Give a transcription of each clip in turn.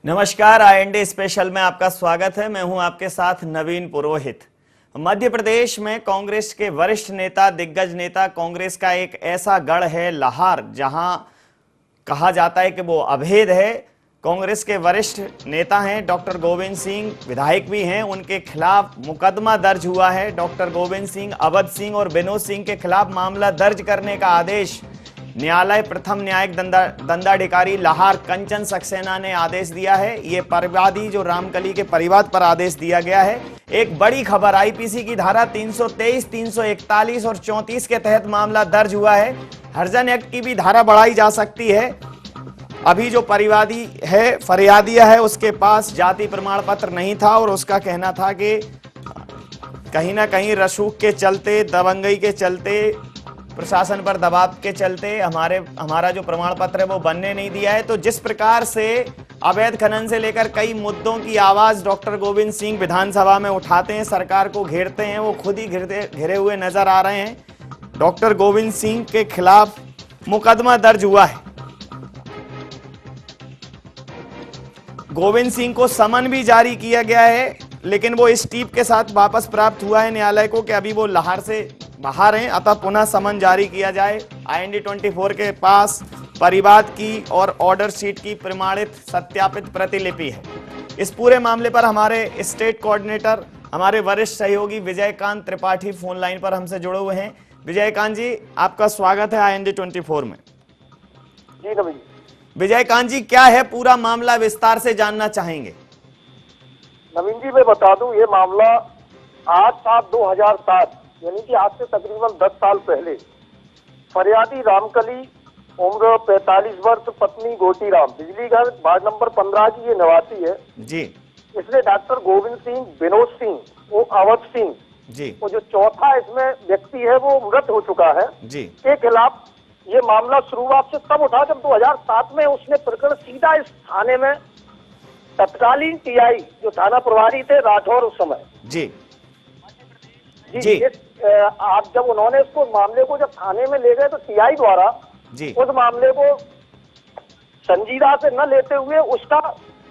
नमस्कार, IND special में आपका स्वागत है। मैं हूं आपके साथ नवीन पुरोहित। मध्य प्रदेश में कांग्रेस के वरिष्ठ नेता, दिग्गज नेता, कांग्रेस का एक ऐसा गढ़ है लाहार, जहां कहा जाता है कि वो अभेद है। कांग्रेस के वरिष्ठ नेता हैं डॉक्टर गोविंद सिंह, विधायक भी हैं, उनके खिलाफ मुकदमा दर्ज हुआ है। डॉक्टर गोविंद सिंह, अवध सिंह और विनोद सिंह के खिलाफ मामला दर्ज करने का आदेश न्यायालय प्रथम न्यायिक दंडाधिकारी लाहार कंचन सक्सेना ने आदेश दिया है। ये परिवादी जो रामकली के परिवार पर आदेश दिया गया है। एक बड़ी खबर, आईपीसी की धारा 323, 341 और 34 के तहत मामला दर्ज हुआ है। हर्जन एक्ट की भी धारा बढ़ाई जा सकती है। अभी जो परिवादी है, फरियादिया है, उसके पास जाति प्रमाण पत्र नहीं था और उसका कहना था कि कहीं ना कहीं रसूख के चलते, दबंगई के चलते, प्रशासन पर दबाव के चलते हमारा जो प्रमाण पत्र है वो बनने नहीं दिया है। तो जिस प्रकार से अवैध खनन से लेकर कई मुद्दों की आवाज डॉक्टर गोविंद सिंह विधानसभा में उठाते हैं, सरकार को घेरते हैं, वो खुद ही घिरे हुए नजर आ रहे हैं। डॉक्टर गोविंद सिंह के खिलाफ मुकदमा दर्ज हुआ है। गोविंद सिंह को समन भी जारी किया गया है, लेकिन वो इस टीप के साथ वापस प्राप्त हुआ है न्यायालय को कि अभी वो लाहौर से बाहर हैं, अतः पुनः समन जारी किया जाए। आईएनडी 24 के पास परिवाद की और ऑर्डर शीट की प्रमाणित सत्यापित प्रतिलिपि है। इस पूरे मामले पर हमारे स्टेट कोऑर्डिनेटर, हमारे वरिष्ठ सहयोगी विजयकांत त्रिपाठी फोन लाइन पर हमसे जुड़े हुए हैं। विजयकांत जी, आपका स्वागत है आईएनडी 24 में। जी नवीन। विजयकांत जी, क्या है पूरा मामला, विस्तार से जानना चाहेंगे। नवीन जी, मैं बता दूं, ये मामला 8/7/2007 यानी कि आज से तकरीबन 10 साल पहले फरियादी रामकली, उम्र 45 वर्ष, पत्नी गोटी राम, बिजली घर, वार्ड नंबर 15 की ये निवासी है जी। इसने डॉक्टर गोविंद सिंह, विनोद सिंह, वो अवध सिंह जी, वो जो चौथा इसमें व्यक्ति है वो मृत हो चुका है जी, के खिलाफ ये मामला शुरुआत से तब उठा जब 2007 में उसने प्रकरण सीधा इस थाने में तत्कालीन टीआई जो थाना प्रभारी थे राठौर उस समय जी, जी आप जब उन्होंने इसको मामले को जब थाने में ले गए तो टीआई द्वारा जी, उस मामले को संजीदा से न लेते हुए उसका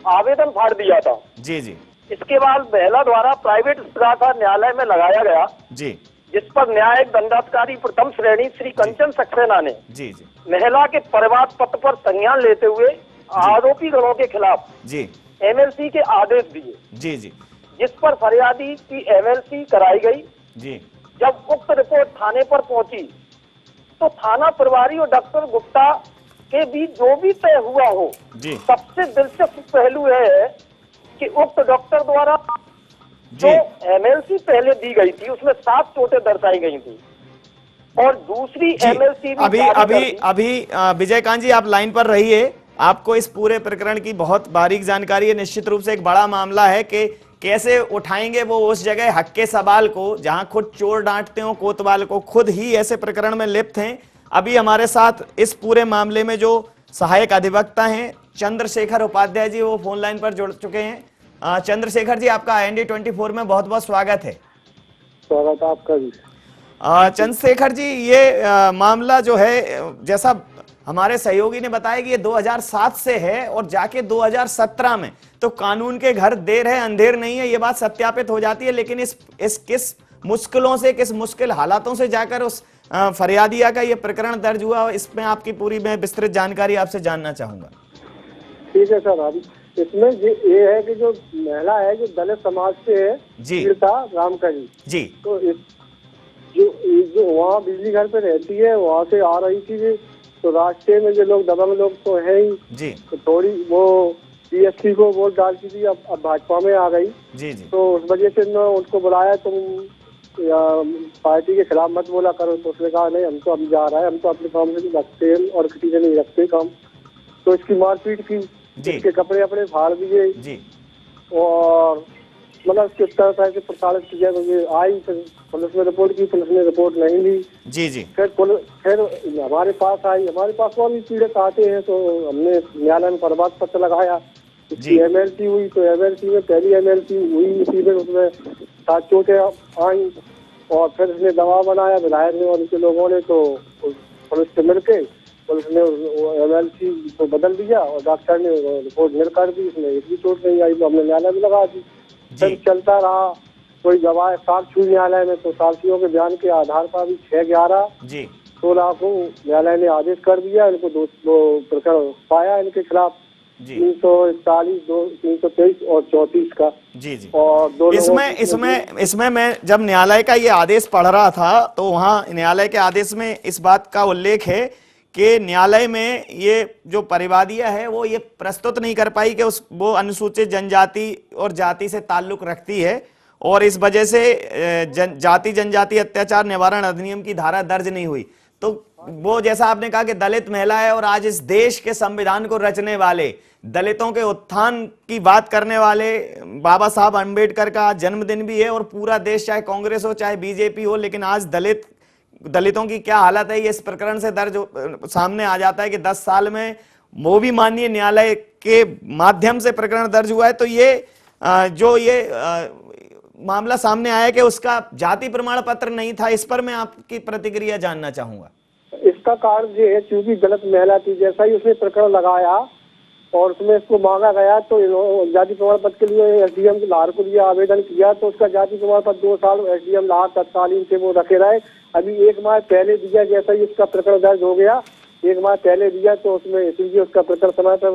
आवेदन फाड़ दिया था। जी, जी, इसके बाद महिला द्वारा प्राइवेट का न्यायालय में लगाया गया, जी, जिस पर न्यायिक दंडाधिकारी प्रथम श्रेणी श्री कंचन सक्सेना ने जी, जी, महिला के परिवाद पत्र पर संज्ञान लेते हुए आरोपी गणों के खिलाफ जी, एमएलसी के आदेश दिए, जी, जी, जिस पर फरियादी की एमएलसी कराई गई। जी, जब उक्त रिपोर्ट थाने पर पहुंची तो थाना प्रभारी और डॉक्टर गुप्ता के बीच जो भी तय हुआ हो, जी, सबसे दिलचस्प पहलू है कि उक्त डॉक्टर द्वारा जो एमएलसी पहले दी गई थी उसमें 7 चोटें दर्शाई गई थी और दूसरी एमएलसी अभी विजयकांत जी, आप लाइन पर रहिए। आपको इस पूरे प्रकरण की बहुत बारीक जानकारी है। निश्चित रूप से एक बड़ा मामला है कि कैसे उठाएंगे वो उस जगह हक के सवाल को जहां खुद चोर डांटते हो, कोतवाल को खुद ही ऐसे प्रकरण में लिप्त हैं। अभी हमारे साथ इस पूरे मामले में जो सहायक अधिवक्ता हैं चंद्रशेखर उपाध्याय जी, वो फोन लाइन पर जुड़ चुके हैं। चंद्रशेखर जी, आपका आईएनडी 24 में बहुत बहुत स्वागत है। स्वागत आपका भी। चंद्रशेखर जी, ये मामला जो है, जैसा हमारे सहयोगी ने बताया कि ये 2007 से है और जाके 2017 में, तो कानून के घर देर है अंधेर नहीं है, ये बात सत्यापित हो जाती है। लेकिन इस किस मुश्किलों से, किस मुश्किल हालातों से जाकर उस फरियादिया का ये प्रकरण दर्ज हुआ, इसमें आपकी पूरी मैं विस्तृत जानकारी आपसे जानना चाहूंगा। ठीक है सर। अभी इसमें ये है कि जो महिला है जो दलित समाज से है, जी, रामकली जी, तो जो वहाँ बिजली घर पे रहती है, वहाँ से आ रही थी, तो रास्ते में जो लोग दबंग लोग तो है ही जी, तो थोड़ी वो बीएसपी को वोट डालती थी, अब भाजपा में आ गई। जी, जी, तो उस वजह से उनको बुलाया, तुम पार्टी के खिलाफ मत बोला करो। तो उसने कहा नहीं, हम तो अभी जा रहा है, हम तो अपने काम से रखते हैं और किसी से नहीं रखते काम। तो इसकी मारपीट की, इसके कपड़े अपने फाड़ दिए जी, और मतलब किस तरह से प्रताड़ित किया। तो आई, फिर पुलिस में रिपोर्ट की, पुलिस ने रिपोर्ट नहीं ली। जी, जी, फिर हमारे पास आई, हमारे पास और भी पीड़ित आते हैं, तो हमने न्यायालय में परिवाद पत्र लगाया। इसकी एमएलसी हुई, तो एमएलसी में पहली एमएलसी हुई, इसी में उसमें 7 चोटें आई और फिर इसने दबाव बनाया विधायक ने और उनके लोगों ने। तो पुलिस से मिलके पुलिस ने MLC को बदल दिया और डॉक्टर ने रिपोर्ट निर कर दी, इसमें एक भी चोट नहीं आई, तो हमने न्यायालय में लगा दी। फिर चलता रहा, कोई गवाह साक्ष्य हुई न्यायालय में, तो साक्षियों के बयान के आधार पर भी 6/11/16 को न्यायालय ने आदेश कर दिया, इनको दो प्रकरण पाया इनके खिलाफ, 341, 323 और 34 का। जी। और इसमें मैं जब न्यायालय का ये आदेश पढ़ रहा था तो वहाँ न्यायालय के आदेश में इस बात का उल्लेख है कि न्यायालय में ये जो परिवादिया है वो ये प्रस्तुत नहीं कर पाई कि वो अनुसूचित जनजाति और जाति से ताल्लुक रखती है, और इस वजह से जाति जनजाति अत्याचार निवारण अधिनियम की धारा दर्ज नहीं हुई। तो वो जैसा आपने कहा कि दलित महिला है और आज इस देश के संविधान को रचने वाले, दलितों के उत्थान की बात करने वाले बाबा साहब अंबेडकर का जन्मदिन भी है, और पूरा देश चाहे कांग्रेस हो चाहे बीजेपी हो, लेकिन आज दलितों की क्या हालत है ये इस प्रकरण से दर्ज सामने आ जाता है कि 10 साल में वो भी माननीय न्यायालय के माध्यम से प्रकरण दर्ज हुआ है। तो ये मामला सामने आया कि उसका जाति प्रमाण पत्र नहीं था, इस पर मैं आपकी प्रतिक्रिया जानना चाहूंगा। इसका कारण ये है, चूंकि गलत महिला थी, जैसा ही उसने प्रकरण लगाया और उसमें इसको मांगा गया तो जाति प्रमाण पत्र के लिए SDM लाहौर को लिए आवेदन किया, तो उसका जाति प्रमाण पत्र 2 साल SDM लाहौर तत्कालीन से वो रखे रहे। अभी 1 माह पहले दिया, जैसा ही इसका प्रकरण दर्ज हो गया 1 माह पहले दिया, तो उसमें इसलिए उसका प्रकरण समय पर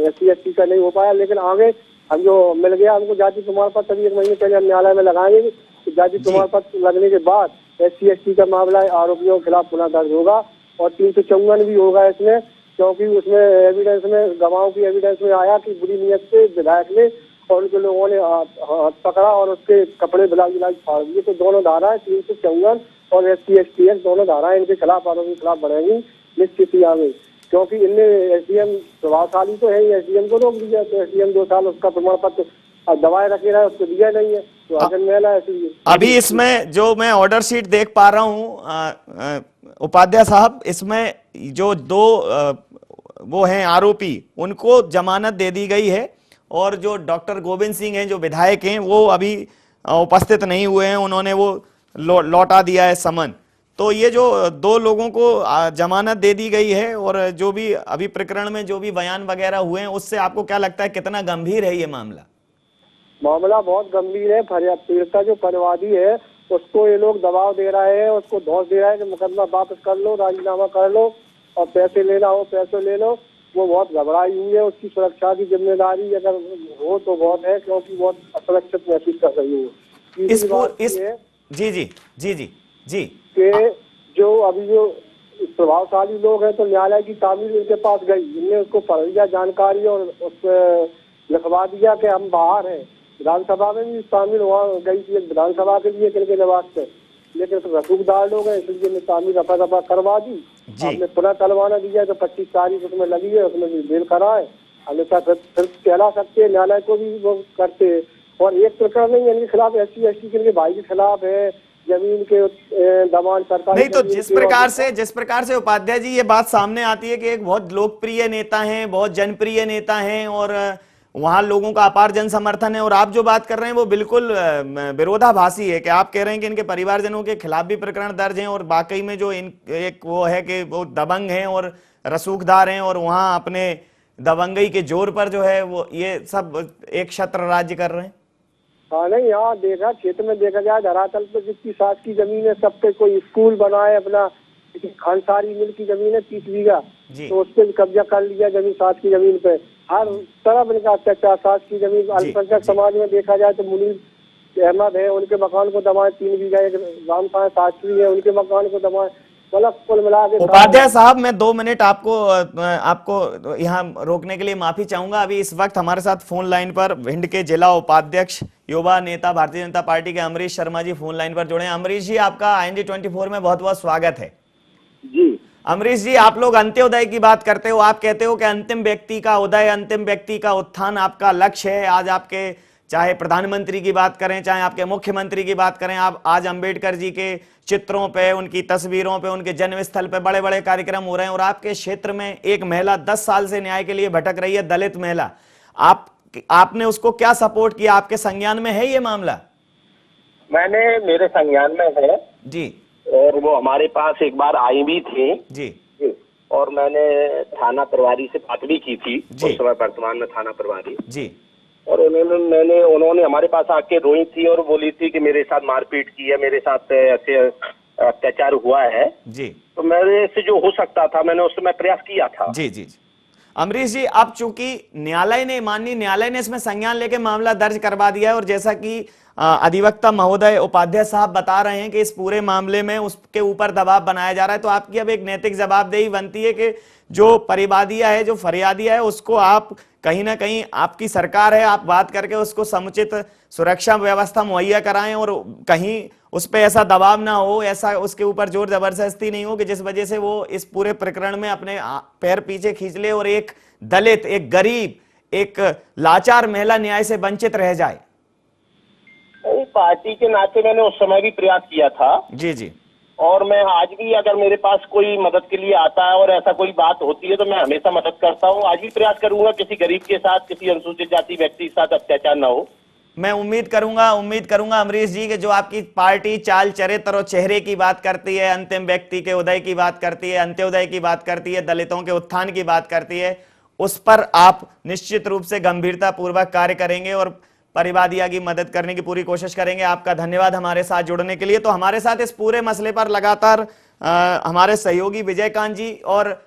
SC/ST का नहीं हो पाया। लेकिन आगे हम जो मिल गया हमको जाति प्रमाण पत्र, अभी 1 महीने पहले हम न्यायालय में लगाएंगे, तो जाति प्रमाण पत्र लगने के बाद SC/ST का मामला आरोपियों के खिलाफ पुनः दर्ज होगा और 354 भी होगा इसमें, क्योंकि उसमें एविडेंस में, गवाहों की एविडेंस में आया कि बुरी नीयत से विधायक ने और उनके लोगों ने हाथ पकड़ा और उसके कपड़े ब्लाउज फाड़ दिए। तो दोनों धाराएं 354 और SC/ST दोनों धाराएं इनके खिलाफ, आरोपी के खिलाफ बढ़ेंगी निश्चित ही आगे, क्योंकि इनने SDM प्रभावशाली तो है ही, SDM को रोक दिया, तो SDM 2 साल उसका प्रमाण पत्र दबाए रखे रहा, उसको दिया नहीं है, तो आगे मेला है। अभी इसमें जो मैं ऑर्डर शीट देख पा रहा हूँ उपाध्याय साहब, इसमें जो 2 वो हैं आरोपी, उनको जमानत दे दी गई है, और जो डॉक्टर गोविंद सिंह हैं जो विधायक हैं वो अभी उपस्थित नहीं हुए हैं, उन्होंने वो लौटा दिया है समन। तो ये जो 2 लोगों को जमानत दे दी गई है, और जो भी अभी प्रकरण में जो भी बयान वगैरह हुए हैं, उससे आपको क्या लगता है कितना गंभीर है ये मामला? मामला बहुत गंभीर है। पीड़िता जो परिवादी है उसको ये लोग दबाव दे रहे हैं, उसको धौंस दे रहा है कि मुकदमा वापस कर लो, राजीनामा कर लो और पैसे लेना हो पैसे ले लो। वो बहुत घबराई हुई है, उसकी सुरक्षा की जिम्मेदारी अगर हो तो बहुत है, क्योंकि बहुत असुरक्षित महसूस कर रही है। जी कि जो अभी जो प्रभावशाली लोग हैं, तो न्यायालय की तामील उनके पास गई, इनने उसको पढ़ लिया जानकारी और उस लिखवा दिया कि हम बाहर हैं। विधानसभा में भी तामील वहाँ गई थी विधानसभा के लिए किनके निवास पे, लेकिन रसूखदार लोग हैं इसलिए तामील रफा दफा करवा दी। हमने पुनः तलवाना दिया तो 25 तारीख उसमें लगी है, उसमें भी बेल कराए, अन्यथा फिर कहला सकते हैं, न्यायालय को भी वो करते हैं। और एक प्रकरण नहीं इनके खिलाफ, SC/ST के इनके भाई के खिलाफ है, जमीन के दबान सरकार नहीं। तो जिस प्रकार से उपाध्याय जी ये बात सामने आती है कि एक बहुत लोकप्रिय नेता हैं, बहुत जनप्रिय नेता हैं और वहां लोगों का अपार जन समर्थन है, और आप जो बात कर रहे हैं वो बिल्कुल विरोधाभासी है कि आप कह रहे हैं कि इनके परिवारजनों के खिलाफ भी प्रकरण दर्ज हैं, और वाकई में जो एक वो है कि वो दबंग हैं और रसूखदार हैं, और वहां अपने दबंगई के जोर पर जो है वो ये सब एक छत्र राज्य कर रहे हैं। हाँ नहीं, यहाँ देखा क्षेत्र में देखा जाए धरातल पर जितनी सात की जमीन है, सब पे कोई स्कूल बनाए, अपना खानसारी मिल की जमीन है 30 बीघा, तो उस पर कब्जा कर लिया जमीन, सात की जमीन पे हर तरफ इनका अत्याचार। सात की जमीन अल्पसंख्यक समाज में देखा जाए तो मुनीर अहमद है, उनके मकान को दबाए 3 बीघा, एक राम साहब शास्त्री है, उनके मकान को दबाए, मतलब कुल मिला के। उपाध्याय साहब मैं 2 मिनट आपको यहाँ रोकने के लिए माफी चाहूंगा। अभी इस वक्त हमारे साथ फोन लाइन पर भिंड के जिला उपाध्यक्ष युवा नेता भारतीय जनता पार्टी के अमरीश शर्मा जी फोन लाइन पर जुड़े हैं। अमरीश जी, आपका IND 24 में बहुत बहुत स्वागत है। जी अमरीश जी, आप लोग अंत्योदय की बात करते हो, आप कहते हो कि अंतिम व्यक्ति का उदय, अंतिम व्यक्ति का उत्थान आपका लक्ष्य है। आज आपके चाहे प्रधानमंत्री की बात करें, चाहे आपके मुख्यमंत्री की बात करें, आप आज अंबेडकर जी के चित्रों पे, उनकी तस्वीरों पे, उनके जन्म स्थल पे बड़े बड़े कार्यक्रम हो रहे हैं, और आपके क्षेत्र में एक महिला 10 साल से न्याय के लिए भटक रही है, दलित महिला। आपने उसको क्या सपोर्ट किया? आपके संज्ञान में है ये मामला? मैंने, मेरे संज्ञान में है जी, और वो हमारे पास एक बार आई भी थी जी। और मैंने थाना प्रभारी से बात भी की थी, जी। उस समय वर्तमान में थाना प्रभारी, जी और उन्होंने हमारे पास आके रोई थी और बोली थी कि मेरे साथ मारपीट की है, मेरे साथ ऐसे अत्याचार हुआ है। जी तो मेरे से जो हो सकता था मैंने उस समय प्रयास किया था। जी जी जी। अमरीश जी, अब चूंकि माननीय न्यायालय ने इसमें संज्ञान लेके मामला दर्ज करवा दिया है और जैसा कि अधिवक्ता महोदय उपाध्याय साहब बता रहे हैं कि इस पूरे मामले में उसके ऊपर दबाव बनाया जा रहा है, तो आपकी अब एक नैतिक जवाबदेही बनती है कि जो परिवादिया है, जो फरियादिया है, उसको आप कहीं ना कहीं, आपकी सरकार है, आप बात करके उसको समुचित सुरक्षा व्यवस्था मुहैया कराएं और कहीं उस पर ऐसा दबाव ना हो, ऐसा उसके ऊपर जोर जबरदस्ती नहीं हो कि जिस वजह से वो इस पूरे प्रकरण में अपने पैर पीछे खींच ले और एक दलित, एक गरीब, एक लाचार महिला न्याय से वंचित रह जाए। पार्टी के नाते मैंने उस समय भी प्रयास किया था। जी जी। और मैं आज भी, अगर मेरे पास कोई मदद के लिए आता है और ऐसा कोई बात होती है तो मैं हमेशा मदद करता हूँ। आज भी प्रयास करूंगा किसी गरीब के साथ, किसी अनुसूचित जाति व्यक्ति के साथ अत्याचार ना हो। मैं उम्मीद करूंगा अमरीश जी कि जो आपकी पार्टी चाल चरित्र और चेहरे की बात करती है, अंतिम व्यक्ति के उदय की बात करती है, अंत्योदय की बात करती है, दलितों के उत्थान की बात करती है, उस पर आप निश्चित रूप से गंभीरता पूर्वक कार्य करेंगे और परिवादिया की मदद करने की पूरी कोशिश करेंगे। आपका धन्यवाद हमारे साथ जुड़ने के लिए। तो हमारे साथ इस पूरे मसले पर लगातार हमारे सहयोगी विजयकांत जी और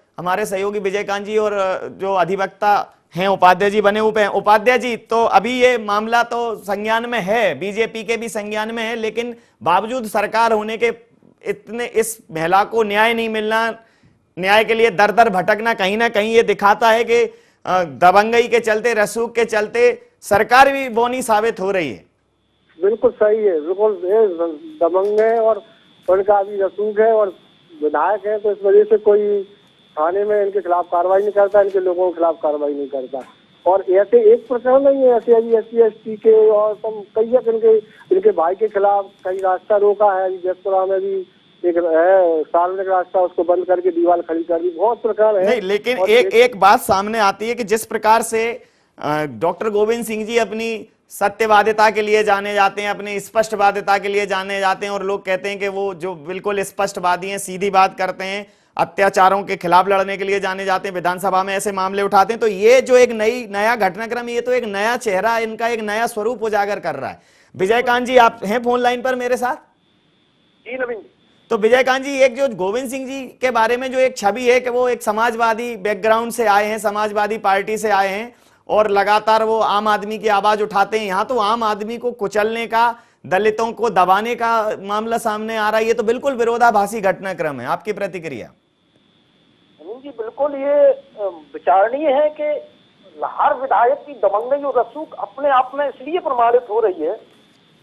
जो अधिवक्ता हैं उपाध्याय जी बने हुए हैं। उपाध्याय जी, तो अभी ये मामला तो संज्ञान में है, बीजेपी के भी संज्ञान में है, लेकिन बावजूद सरकार होने के इतने इस महिला को न्याय नहीं मिलना, न्याय के लिए दर दर भटकना कहीं ना कहीं ये दिखाता है कि दबंगई के चलते, रसूख के चलते सरकार भी बोनी साबित हो रही है। बिल्कुल सही है, बिल्कुल दबंग है और उनका भी रसूख है और विधायक है, तो इस वजह से कोई थाने में इनके खिलाफ कार्रवाई नहीं करता, इनके लोगों के खिलाफ कार्रवाई नहीं करता। और ऐसे एक प्रकरण नहीं है, ऐसे अभी SC के और कई इनके भाई के खिलाफ कई रास्ता रोका है। जसपुरा में भी एक है सार्वजनिक रास्ता, उसको बंद करके दीवार खड़ी कर दी, बहुत प्रकार है। नहीं, लेकिन एक बात सामने आती है कि जिस प्रकार से डॉक्टर गोविंद सिंह जी अपनी सत्यवादिता के लिए जाने जाते हैं, अपनी स्पष्टवादिता के लिए जाने जाते हैं और लोग कहते हैं कि वो जो बिल्कुल स्पष्टवादी हैं, सीधी बात करते हैं, अत्याचारों के खिलाफ लड़ने के लिए जाने जाते हैं, विधानसभा में ऐसे मामले उठाते हैं, तो ये जो एक नया घटनाक्रम, ये तो एक नया चेहरा, इनका एक नया स्वरूप उजागर कर रहा है। विजयकांत जी, आप हैं फोन लाइन पर मेरे साथ? जी नवीन जी। तो विजयकांत जी, एक जो गोविंद सिंह जी के बारे में जो एक छवि है कि वो एक समाजवादी बैकग्राउंड से आए हैं, समाजवादी पार्टी से आए हैं और लगातार वो आम आदमी की आवाज उठाते हैं, यहां तो आम आदमी को कुचलने का, दलितों को दबाने का मामला सामने आ रहा है। ये तो बिल्कुल विरोधाभासी घटनाक्रम है, आपकी प्रतिक्रिया? जी बिल्कुल, ये विचारणीय है कि लाहौर विधायक की दबंगई और रसूख अपने आप में इसलिए प्रमाणित हो रही है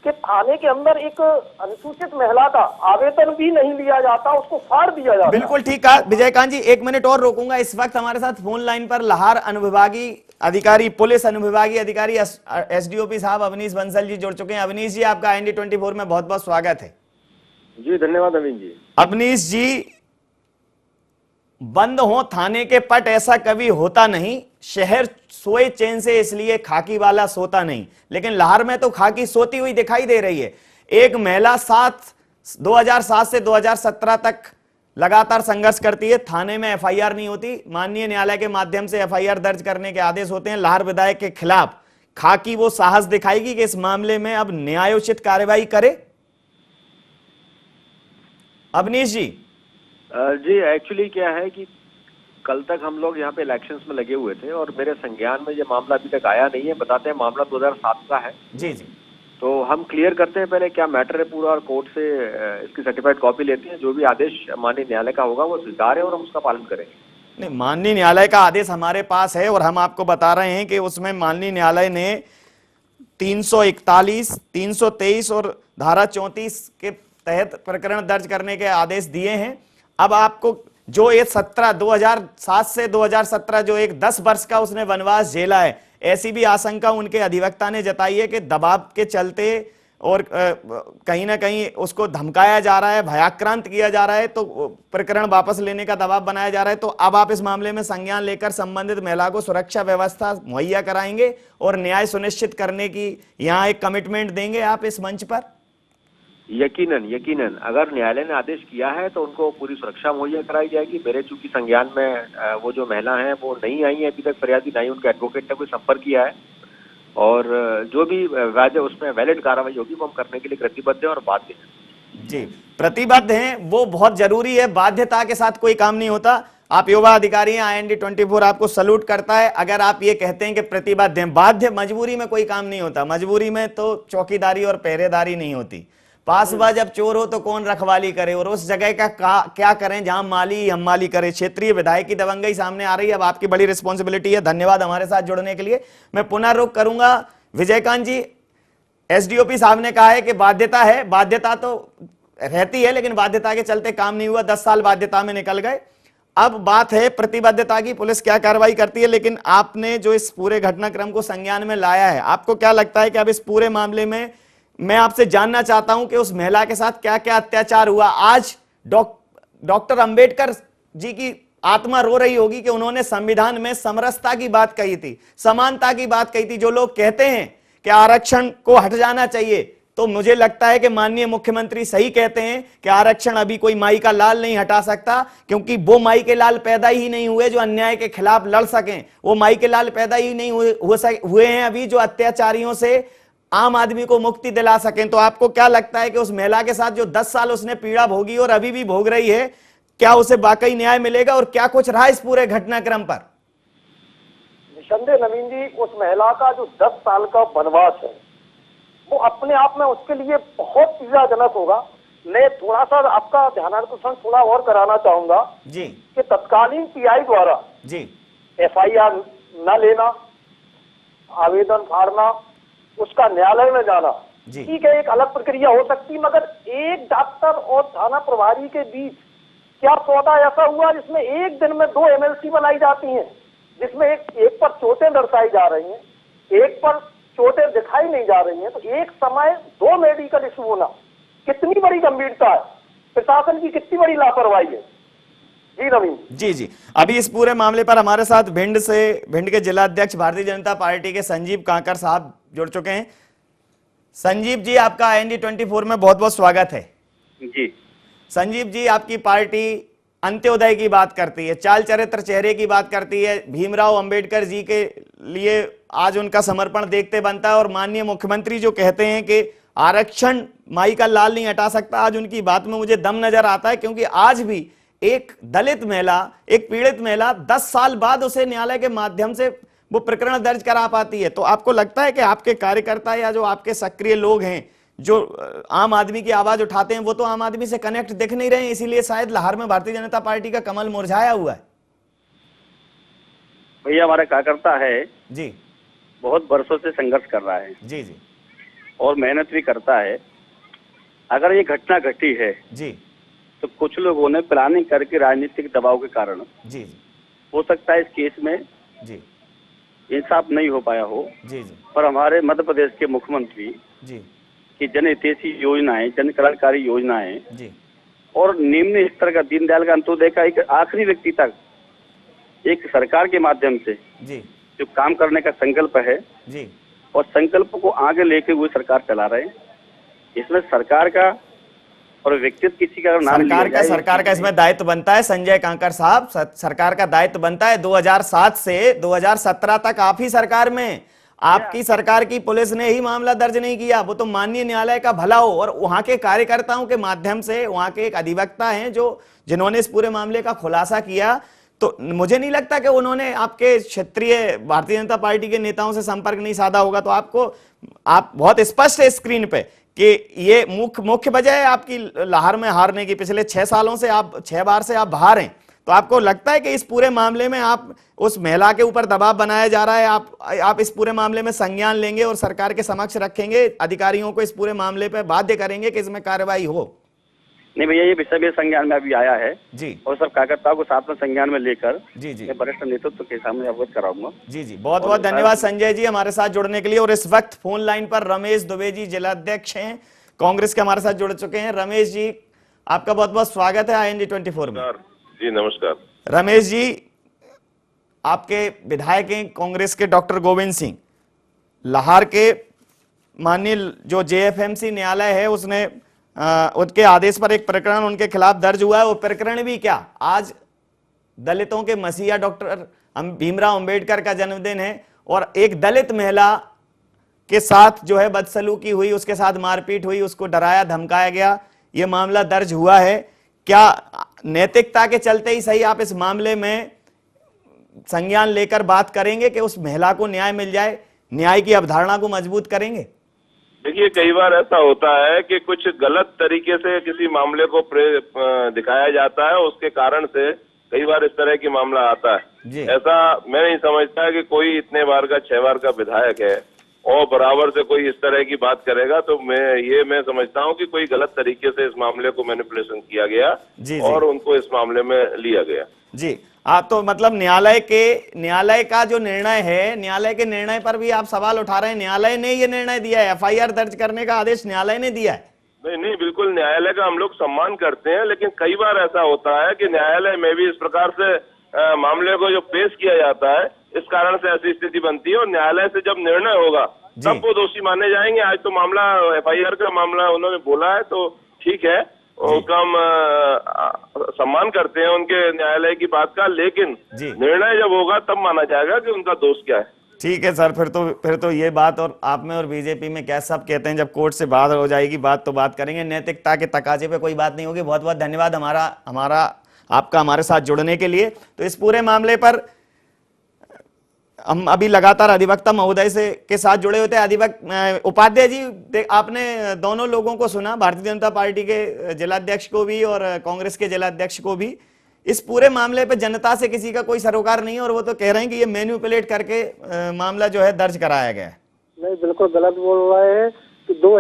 कि थाने के अंदर एक अनुसूचित महिला का आवेदन भी नहीं लिया जाता, उसको फाड़ दिया जाता। बिल्कुल ठीक कहा विजयकांत जी, एक मिनट और रोकूंगा। इस वक्त हमारे साथ फोन लाइन पर लाहौर अनुविभागीय अधिकारी, पुलिस अनुविभागीय अधिकारी SDOP साहब अवनीश बंसल जी जुड़ चुके हैं। अवनीश जी, आपका IND24 में बहुत बहुत स्वागत है। जी धन्यवाद नवीन जी। अवनीश जी, बंद हो थाने के पट ऐसा कभी होता नहीं, शहर सोए चैन से इसलिए खाकी वाला सोता नहीं, लेकिन लाहौर में तो खाकी सोती हुई दिखाई दे रही है। एक महिला 2007 से 2017 तक लगातार संघर्ष करती है, थाने में FIR नहीं होती, माननीय न्यायालय के माध्यम से FIR दर्ज करने के आदेश होते हैं। लाहौर विधायक के खिलाफ खाकी वो साहस दिखाएगी कि इस मामले में अब न्यायोचित कार्रवाई करे? अवनीश जी। जी एक्चुअली क्या है कि कल तक हम लोग यहाँ पे इलेक्शंस में लगे हुए थे और मेरे संज्ञान में ये मामला अभी तक आया नहीं है। बताते हैं मामला 2007 का है। जी जी। तो हम क्लियर करते हैं पहले क्या मैटर है पूरा और कोर्ट से इसकी सर्टिफाइड कॉपी लेते हैं। जो भी आदेश माननीय न्यायालय का होगा वो स्वीकार है और हम उसका पालन करेंगे। नहीं, माननीय न्यायालय का आदेश हमारे पास है और हम आपको बता रहे हैं कि उसमें माननीय न्यायालय ने 341, 323 और धारा 34 के तहत प्रकरण दर्ज करने के आदेश दिए हैं। अब आपको जो ये 2007 से 2017 जो एक 10 वर्ष का उसने वनवास झेला है, ऐसी भी आशंका उनके अधिवक्ता ने जताई है कि दबाव के चलते और कहीं ना कहीं उसको धमकाया जा रहा है, भयाक्रांत किया जा रहा है, तो प्रकरण वापस लेने का दबाव बनाया जा रहा है। तो अब आप इस मामले में संज्ञान लेकर संबंधित महिला को सुरक्षा व्यवस्था मुहैया कराएंगे और न्याय सुनिश्चित करने की यहाँ एक कमिटमेंट देंगे आप इस मंच पर? यकीनन यकीनन अगर न्यायालय ने आदेश किया है तो उनको पूरी सुरक्षा मुहैया कराई जाएगी। मेरे चूंकि संज्ञान में वो जो महिला हैं वो नहीं आई है, अभी तक फरियादी नहीं, उनके एडवोकेट ने कोई संपर्क किया है, और जो भी वादे उसमें वैलिड कार्रवाई होगी वो हम करने के लिए प्रतिबद्ध हैं और बाध्य हैं। जी, प्रतिबद्ध हैं, वो बहुत जरूरी है। बाध्यता के साथ कोई काम नहीं होता। आप युवा अधिकारी हैं, IND24 आपको सल्यूट करता है अगर आप ये कहते हैं कि प्रतिबद्ध हैं। बाध्य, मजबूरी में कोई काम नहीं होता। मजबूरी में तो चौकीदारी और पहरेदारी नहीं होती। पासवा जब चोर हो तो कौन रखवाली करे, और उस जगह का क्या करें जहां माली हम माली करे। क्षेत्रीय विधायक की दबंगई सामने आ रही है। अब आपकी बड़ी रिस्पॉन्सिबिलिटी है। धन्यवाद हमारे साथ जुड़ने के लिए। मैं पुनः रुख करूंगा विजयकांत जी। SDOP साहब ने कहा है कि बाध्यता है, बाध्यता तो रहती है, लेकिन बाध्यता के चलते काम नहीं हुआ। 10 साल बाध्यता में निकल गए। अब बात है प्रतिबद्धता की, पुलिस क्या कार्रवाई करती है। लेकिन आपने जो इस पूरे घटनाक्रम को संज्ञान में लाया है, आपको क्या लगता है कि अब इस पूरे मामले में, मैं आपसे जानना चाहता हूं कि उस महिला के साथ क्या क्या अत्याचार हुआ। आज डॉक्टर अंबेडकर जी की आत्मा रो रही होगी कि उन्होंने संविधान में समरसता की बात कही थी, समानता की बात कही थी। जो लोग कहते हैं कि आरक्षण को हट जाना चाहिए, तो मुझे लगता है कि माननीय मुख्यमंत्री सही कहते हैं कि आरक्षण अभी कोई माई का लाल नहीं हटा सकता, क्योंकि वो माई के लाल पैदा ही नहीं हुए जो अन्याय के खिलाफ लड़ सकें। वो माई के लाल पैदा ही नहीं हुए हैं अभी जो अत्याचारियों से आम आदमी को मुक्ति दिला सकें। तो आपको क्या लगता है कि उस महिला के साथ जो 10 साल उसने पीड़ा भोगी और अभी भी भोग रही है, क्या उसे वाकई न्याय मिलेगा, और क्या कुछ रहा इस पूरे घटनाक्रम पर? निसंदेह नवीन जी, उस महिला का जो 10 साल का वनवास है वो अपने आप में उसके लिए बहुत पीड़ाजनक होगा। मैं थोड़ा सा आपका ध्यानाकर्षण थोड़ा और कराना चाहूंगा जी कि तत्कालीन PI द्वारा जी FIR न लेना, आवेदन फाड़ना, उसका न्यायालय में जाना, जी। ठीक है, एक अलग प्रक्रिया हो सकती, मगर एक डॉक्टर और थाना प्रभारी के बीच क्या सौदा ऐसा हुआ जिसमें एक दिन में 2 MLC बनाई जाती हैं, जिसमें एक पर चोटें दर्शाई जा रही हैं, एक पर चोटें दिखाई नहीं जा रही हैं। तो एक समय 2 मेडिकल इशू होना कितनी बड़ी गंभीरता है, प्रशासन की कितनी बड़ी लापरवाही है। जी नवीन जी जी। अभी इस पूरे मामले पर हमारे साथ भिंड के जिला अध्यक्ष भारतीय जनता पार्टी के संजीव कांकर साहब जुड़ चुके हैं। संजीव जी, आपका IND24 में बहुत बहुत स्वागत है। जी संजीव जी, आपकी पार्टी अंत्योदय की बात करती है, चाल चरित्र चेहरे की बात करती है। भीमराव अंबेडकर जी के लिए आज उनका समर्पण देखते बनता है, और माननीय मुख्यमंत्री जो कहते हैं कि आरक्षण माई का लाल नहीं हटा सकता, आज उनकी बात में मुझे दम नजर आता है। क्योंकि आज भी एक दलित महिला, एक पीड़ित महिला 10 साल बाद उसे न्यायालय के माध्यम से वो प्रकरण दर्ज करा पाती है। तो आपको लगता है कि आपके कार्यकर्ता या जो आपके सक्रिय लोग हैं जो आम आदमी की आवाज उठाते हैं, वो तो आम आदमी से कनेक्ट दिख नहीं रहे हैं, इसीलिए शायद लाहौर में भारतीय जनता पार्टी का कमल मुरझाया हुआ है? भैया, हमारा कार्यकर्ता है जी, बहुत वर्षों से संघर्ष कर रहा है जी जी और मेहनत भी करता है। अगर ये घटना घटी है जी तो कुछ लोगों ने प्लानिंग करके राजनीतिक दबाव के कारण, जी जी हो सकता है इस केस में जी इंसाफ नहीं हो पाया हो। जी जी पर हमारे मध्य प्रदेश के मुख्यमंत्री जी की जनहितैषी योजनाएं, जन कल्याणकारी योजनाएं जी और निम्न स्तर का दीनदयाल का अंत्योदय का एक आखिरी व्यक्ति तक एक सरकार के माध्यम से जी जो काम करने का संकल्प है जी और संकल्प को आगे लेके हुए सरकार चला रहे हैं। इसमें सरकार का और व्यक्तिगत किसी का नाम सरकार का इसमें दायित्व बनता है। संजय कांकर साहब, सरकार का दायित्व बनता है। 2007 से 2017 तक आप ही सरकार में, आपकी सरकार की पुलिस ने ही मामला दर्ज नहीं किया। वो तो माननीय न्यायालय का भला हो, और वहां के कार्यकर्ताओं के माध्यम से वहां के एक अधिवक्ता हैं जिन्होंने इस पूरे मामले का खुलासा किया। तो मुझे नहीं लगता कि उन्होंने आपके क्षेत्रीय भारतीय जनता पार्टी के नेताओं से संपर्क नहीं साधा होगा। तो आप बहुत स्पष्ट है स्क्रीन पे कि ये मुख्य वजह है आपकी लाहौर में हारने की। पिछले 6 सालों से 6 बार से आप बाहर हैं। तो आपको लगता है कि इस पूरे मामले में आप उस महिला के ऊपर दबाव बनाया जा रहा है, आप इस पूरे मामले में संज्ञान लेंगे और सरकार के समक्ष रखेंगे, अधिकारियों को इस पूरे मामले पर बाध्य करेंगे कि इसमें कार्रवाई हो? नहीं भैया, ये विषय भी संज्ञान में अभी आया है जी, और सब कार्यकर्ताओं को साथ में संज्ञान में लेकर जी जी मैं वरिष्ठ नेतृत्व के सामने अवगत कराऊंगा। जी जी। बहुत बहुत धन्यवाद संजय जी हमारे साथ जुड़ने के लिए। और इस वक्त फोन लाइन पर रमेश दुबे जी जिलाध्यक्ष हैं, कांग्रेस के, हमारे साथ जुड़ चुके हैं। रमेश जी, आपका बहुत बहुत स्वागत है IND24 में। जी नमस्कार। रमेश जी, आपके विधायक हैं कांग्रेस के डॉक्टर गोविंद सिंह। लाहौर के माननीय जो JFMC न्यायालय है उसने उनके आदेश पर एक प्रकरण उनके खिलाफ दर्ज हुआ है। वो प्रकरण भी क्या, आज दलितों के मसीहा डॉक्टर भीमराव अंबेडकर का जन्मदिन है और एक दलित महिला के साथ जो है बदसलूकी हुई, उसके साथ मारपीट हुई, उसको डराया धमकाया गया, ये मामला दर्ज हुआ है। क्या नैतिकता के चलते ही सही आप इस मामले में संज्ञान लेकर बात करेंगे कि उस महिला को न्याय मिल जाए, न्याय की अवधारणा को मजबूत करेंगे? देखिए, कई बार ऐसा होता है कि कुछ गलत तरीके से किसी मामले को दिखाया जाता है, उसके कारण से कई बार इस तरह की मामला आता है। ऐसा मैं नहीं समझता कि कोई इतने बार का 6 बार का विधायक है और बराबर से कोई इस तरह की बात करेगा, तो मैं समझता हूं कि कोई गलत तरीके से इस मामले को मैनिपुलेशन किया गया और उनको इस मामले में लिया गया। जी, आप तो मतलब न्यायालय का जो निर्णय है, न्यायालय के निर्णय पर भी आप सवाल उठा रहे हैं। न्यायालय ने ये निर्णय दिया है, FIR दर्ज करने का आदेश न्यायालय ने दिया है। नहीं, बिल्कुल न्यायालय का हम लोग सम्मान करते हैं, लेकिन कई बार ऐसा होता है कि न्यायालय में भी इस प्रकार से मामले को जो पेश किया जाता है, इस कारण से ऐसी स्थिति बनती है और न्यायालय से जब निर्णय होगा तब वो दोषी माने जाएंगे। आज तो मामला FIR का मामला उन्होंने बोला है, तो ठीक है, उसका हम सम्मान करते हैं उनके न्यायालय की बात का, लेकिन निर्णय जब होगा तब माना जाएगा कि उनका दोष क्या है। ठीक है सर, फिर तो ये बात, और आप में और बीजेपी में क्या सब कहते हैं, जब कोर्ट से बाहर हो जाएगी बात तो बात करेंगे, नैतिकता के तकाजे पे कोई बात नहीं होगी। बहुत बहुत धन्यवाद आपका हमारे साथ जुड़ने के लिए। तो इस पूरे मामले पर हम अभी लगातार अधिवक्ता महोदय के साथ जुड़े होते हैं। उपाध्याय जी, आपने दोनों लोगों को सुना, भारतीय जनता पार्टी के जिलाध्यक्ष को भी और कांग्रेस के जिलाध्यक्ष को भी। इस पूरे मामले पे जनता से किसी का कोई सरोकार नहीं है और वो तो कह रहे हैं कि ये मैनिपुलेट करके मामला जो है दर्ज कराया गया है। नहीं, बिल्कुल गलत बोल रहे हैं कि दो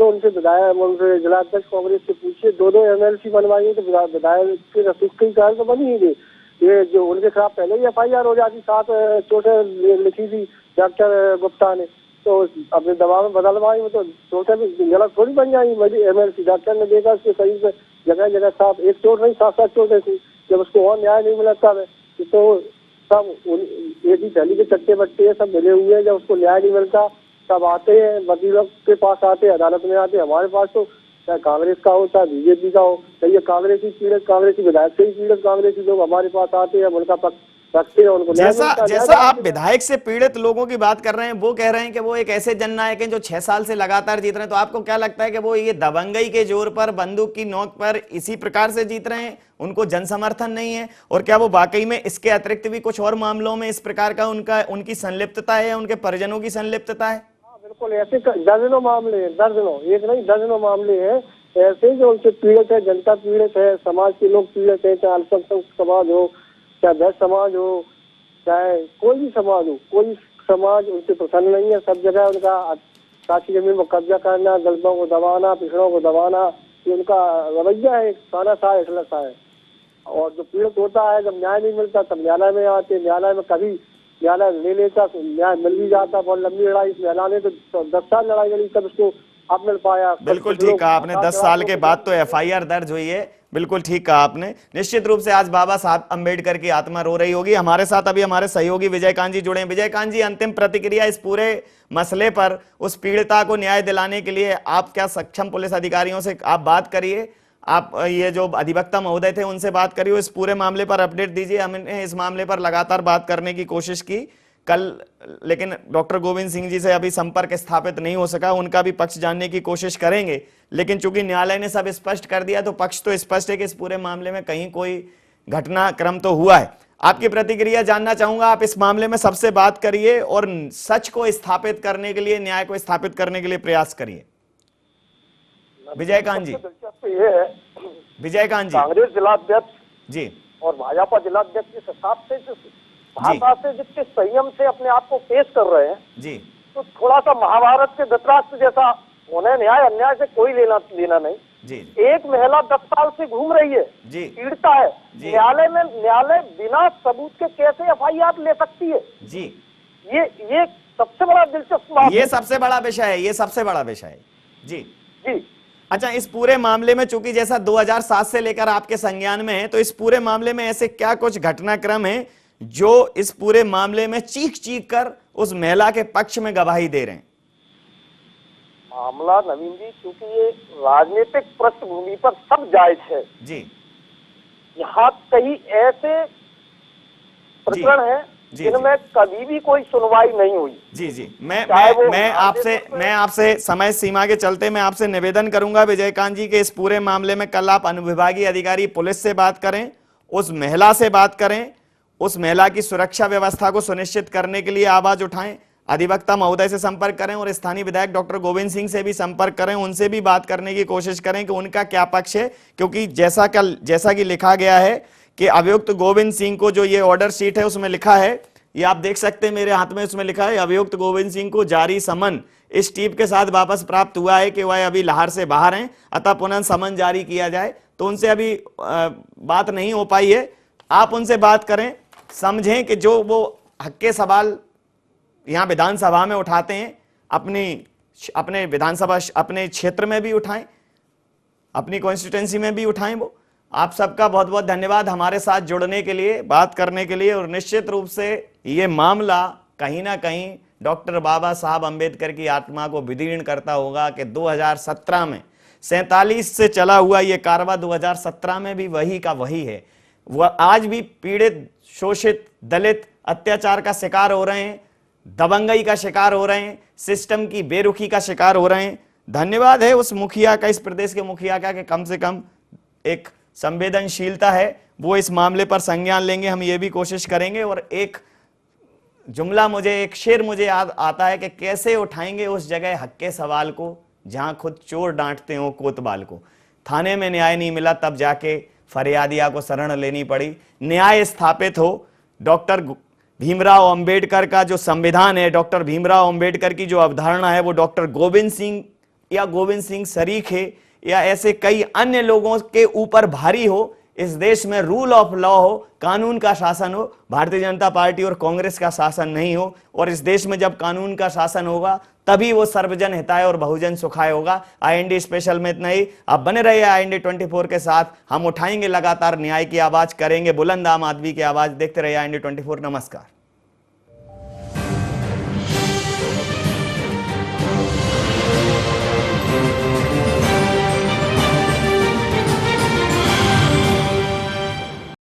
उनसे विधायक, उनसे जिलाध्यक्ष कांग्रेस से पूछिए, दो MLC बनवाइए तो विधायक की रसीद की कारण तो बनी ही नहीं। ये जो उनके खिलाफ पहले ही FIR हो जाती, 7 चोटें लिखी थी डॉक्टर गुप्ता ने, तो अपने दबाव में बदलवाई, तो चोटें भी गलत थोड़ी बन जाएंगी। MLC डॉक्टर ने देखा उसके शरीर से जगह साफ, एक चोट नहीं 7 चोटें थी। जब उसको और न्याय नहीं मिला तब तो सब एक ही थैली के चट्टे बट्टे सब मिले हुए हैं। जब उसको न्याय नहीं मिलता तब आते हैं वकीलों के पास, आते हैं अदालत में, आते हैं हमारे पास। तो चाहे कांग्रेस का हो चाहे बीजेपी का हो, चाहिए कांग्रेसी पीड़ित, कांग्रेसी विधायक से ही पीड़ित कांग्रेसी लोग हमारे पास आते हैं, उनका पक्ष रखते हैं, उनको जैसा आप विधायक से पीड़ित लोगों की बात कर रहे हैं, वो कह रहे हैं कि वो एक ऐसे जननायक हैं जो 6 साल से लगातार जीत रहे हैं। तो आपको क्या लगता है कि वो ये दबंगई के जोर पर, बंदूक की नोक पर इसी प्रकार से जीत रहे हैं, उनको जन समर्थन नहीं है? और क्या वो वाकई में इसके अतिरिक्त भी कुछ और मामलों में इस प्रकार का उनकी संलिप्तता है, उनके परिजनों की संलिप्तता है? बिल्कुल, ऐसे दर्जनों मामले हैं, दर्जनों, एक नहीं दर्जनों मामले हैं ऐसे जो उनसे पीड़ित है, जनता पीड़ित है, समाज के लोग पीड़ित है, चाहे अल्पसंख्यक समाज हो, चाहे दलित समाज हो, चाहे कोई भी समाज हो, कोई समाज उनसे प्रसन्न नहीं है। सब जगह उनका साक्षी जमीन पर कब्जा करना, दलितों को दबाना, पिछड़ों को दबाना, ये उनका रवैया है, तानाशाह है। और जो पीड़ित होता है, जब न्याय नहीं मिलता तब न्यायालय में आते, न्यायालय में कभी न्यायालय ले लेता, न्याय मिल भी जाता। बहुत लंबी लड़ाई इस महिला ने तो 10 साल लड़ाई लड़ी तब उसको अब मिल पाया। बिल्कुल ठीक कहा आपने, 10 साल के बाद तो FIR दर्ज हुई है। बिल्कुल ठीक कहा आपने। निश्चित रूप से आज बाबा साहब अंबेडकर की आत्मा रो रही होगी। हमारे साथ अभी हमारे सहयोगी विजयकांत जी जुड़े हैं। विजयकांत जी, अंतिम प्रतिक्रिया इस पूरे मसले पर, उस पीड़िता को न्याय दिलाने के लिए आप क्या सक्षम पुलिस अधिकारियों से आप बात करिए, आप ये जो अधिवक्ता महोदय थे उनसे बात करिए, इस पूरे मामले पर अपडेट दीजिए। हमने इस मामले पर लगातार बात करने की कोशिश की कल, लेकिन डॉक्टर गोविंद सिंह जी से अभी संपर्क स्थापित नहीं हो सका। उनका भी पक्ष जानने की कोशिश करेंगे, लेकिन चूंकि न्यायालय ने सब स्पष्ट कर दिया तो पक्ष तो स्पष्ट है कि इस पूरे मामले में कहीं कोई घटनाक्रम तो हुआ है। आपकी प्रतिक्रिया जानना चाहूंगा। आप इस मामले में सबसे बात करिए और सच को स्थापित करने के लिए, न्याय को स्थापित करने के लिए प्रयास करिए। विजयकांत जी, विजयकांत जी, कांग्रेस जिलाध्यक्ष जी और भाजपा जिलाध्यक्ष जिस हिसाब से, जिस भाषा से, जितने संयम से अपने आप को पेश कर रहे हैं जी, तो थोड़ा सा महाभारत के धृतराष्ट्र जैसा होने, न्याय अन्याय से कोई लेना नहीं जी। एक महिला 10 साल से घूम रही है, जी, पीड़िता है, न्यायालय बिना सबूत के कैसे FIR ले सकती है? जी, ये सबसे बड़ा दिलचस्प बात, ये सबसे बड़ा विषय है, ये सबसे बड़ा विषय है। जी जी। अच्छा, इस पूरे मामले में चूंकि जैसा 2007 से लेकर आपके संज्ञान में है, तो इस पूरे मामले में ऐसे क्या कुछ घटनाक्रम है जो इस पूरे मामले में चीख कर उस महिला के पक्ष में गवाही दे रहे हैं? मामला नवीन जी, क्योंकि ये राजनीतिक पृष्ठभूमि पर सब जायज है जी यहाँ कई ऐसे प्रकरण हैं जी, जिनमें कभी भी कोई सुनवाई नहीं हुई। जी जी चाहे वो मैं आपसे समय सीमा के चलते मैं आपसे निवेदन करूंगा विजयकांत जी के इस पूरे मामले में कल आप अनुविभागीय अधिकारी पुलिस से बात करें, उस महिला से बात करें, उस महिला की सुरक्षा व्यवस्था को सुनिश्चित करने के लिए आवाज उठाएं, अधिवक्ता महोदय से संपर्क करें और स्थानीय विधायक डॉक्टर गोविंद सिंह से भी संपर्क करें, उनसे भी बात करने की कोशिश करें कि उनका क्या पक्ष है। क्योंकि जैसा कि लिखा गया है कि अभियुक्त गोविंद सिंह को जो ये ऑर्डर शीट है उसमें लिखा है, ये आप देख सकते हैं मेरे हाथ में, उसमें लिखा है अभियुक्त गोविंद सिंह को जारी समन इस टीप के साथ वापस प्राप्त हुआ है कि वह अभी लाहौर से बाहर हैं, अतः पुनः समन जारी किया जाए। तो उनसे अभी बात नहीं हो पाई है, आप उनसे बात करें, समझें कि जो वो हक के सवाल यहाँ विधानसभा में उठाते हैं अपने विधानसभा अपने क्षेत्र में भी उठाएं, अपनी कॉन्स्टिट्यूंसी में भी उठाएं। वो आप सबका बहुत बहुत धन्यवाद हमारे साथ जुड़ने के लिए, बात करने के लिए। और निश्चित रूप से ये मामला कहीं ना कहीं डॉक्टर बाबा साहब अंबेडकर की आत्मा को विदीर्ण करता होगा कि 2017 में 47 से चला हुआ ये कारवा 2017 में भी वही का वही है। वह आज भी पीड़ित, शोषित, दलित अत्याचार का शिकार हो रहे हैं, दबंगई का शिकार हो रहे हैं, सिस्टम की बेरुखी का शिकार हो रहे हैं। धन्यवाद है उस मुखिया का, इस प्रदेश के मुखिया का, कि कम से कम एक संवेदनशीलता है, वो इस मामले पर संज्ञान लेंगे। हम ये भी कोशिश करेंगे। और एक जुमला मुझे, एक शेर मुझे याद आता है कि कैसे उठाएंगे उस जगह हक के सवाल को जहां खुद चोर डांटते हो कोतवाल को। थाने में न्याय नहीं मिला तब जाके फरियादिया को शरण लेनी पड़ी। न्याय स्थापित हो, डॉक्टर भीमराव अंबेडकर का जो संविधान है, डॉक्टर भीमराव अंबेडकर की जो अवधारणा है, वो डॉक्टर गोविंद सिंह या गोविंद सिंह सरीखे या ऐसे कई अन्य लोगों के ऊपर भारी हो। इस देश में रूल ऑफ लॉ हो, कानून का शासन हो, भारतीय जनता पार्टी और कांग्रेस का शासन नहीं हो। और इस देश में जब कानून का शासन होगा तभी वो सर्वजन हिताय और बहुजन सुखाय होगा। IND स्पेशल में इतना ही। आप बने रहिए IND 24 के साथ। हम उठाएंगे लगातार न्याय की आवाज, करेंगे बुलंद आम आदमी की आवाज। देखते रहिए IND 24। नमस्कार।